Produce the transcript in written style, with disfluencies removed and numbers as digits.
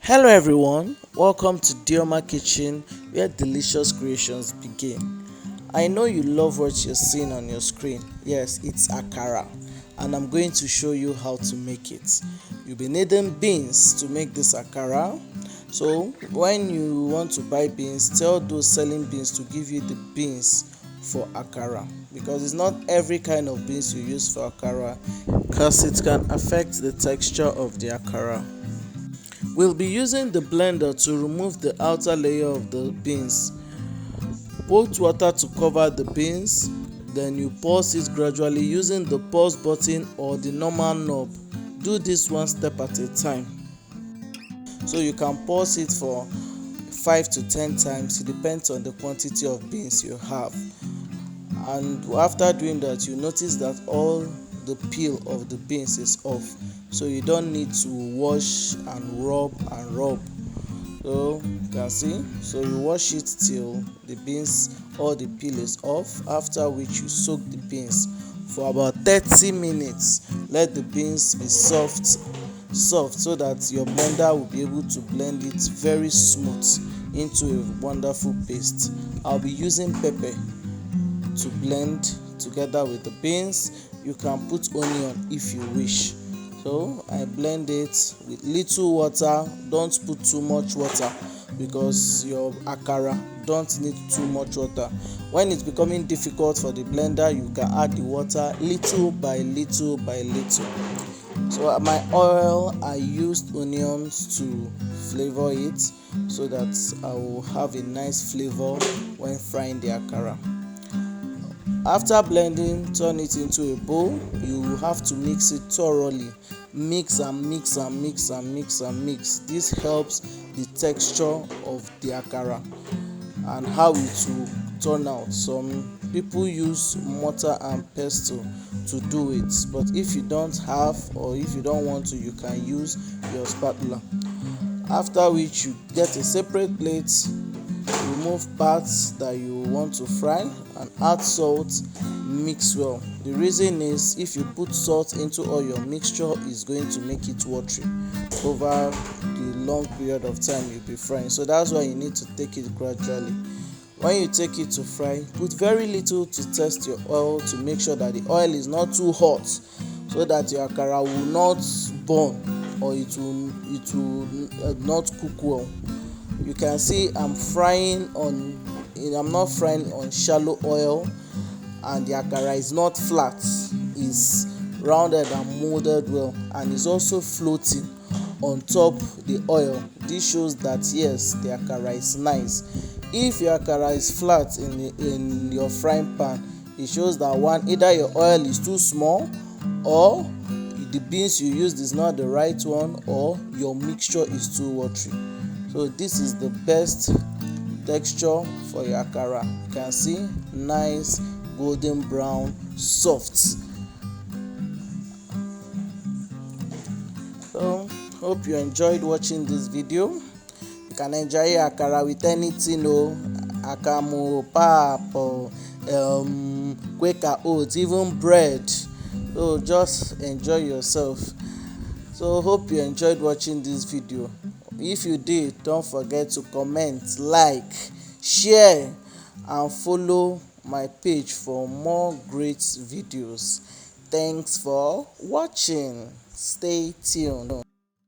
Hello everyone, welcome to Dioma Kitchen where delicious creations begin. I know you love what you're seeing on your screen. Yes, it's Akara, and I'm going to show you how to make it. You'll be needing beans to make this Akara. So when you want to buy beans, tell those selling beans to give you the beans for Akara, because it's not every kind of beans you use for Akara, because it can affect the texture of the Akara. We'll be using the blender to remove the outer layer of the beans. Put water to cover the beans, then you pulse it gradually using the pulse button or the normal knob. Do this one step at a time. So you can pulse it for 5 to 10 times. It depends on the quantity of beans you have. And after doing that, you notice that all the peel of the beans is off, so you don't need to wash and rub. So you can see, so you wash it till the beans, all the peel is off, after which you soak the beans for about 30 minutes. Let the beans be soft so that your blender will be able to blend it very smooth into a wonderful paste. I'll be using pepper to blend together with the beans. You can put onion if you wish. So I blend it with little water. Don't put too much water because your Akara don't need too much water. When it's becoming difficult for the blender, you can add the water little by little by little. So my oil, I used onions to flavor it so that I will have a nice flavor when frying the Akara. After blending, turn it into a bowl. You have to mix it thoroughly. Mix and mix and mix and mix and mix. This helps the texture of the Akara and how it will turn out. Some people use mortar and pestle to do it, but if you don't have, or if you don't want to, you can use your spatula. After which, you get a separate plate. Remove parts that you want to fry and add salt. Mix well. The reason is, if you put salt into all your mixture, is going to make it watery over the long period of time you'll be frying. So that's why you need to take it gradually. When you take it to fry, put very little to test your oil to make sure that the oil is not too hot, so that your Akara will not burn or it will not cook well. You can see I'm not frying on shallow oil, and the Akara is not flat. It's rounded and molded well, and is also floating on top the oil. This shows that yes, the Akara is nice. If your Akara is flat in your frying pan, it shows that either your oil is too small, or the beans you used is not the right one, or your mixture is too watery. So this is the best texture for your Akara. You can see, nice golden brown, soft. So hope you enjoyed watching this video. You can enjoy your Akara with anything, akamu, pap, Quaker oats, even bread. So just enjoy yourself. So hope you enjoyed watching this video. If you did, don't forget to comment, like, share, and follow my page for more great videos. Thanks for watching. Stay tuned.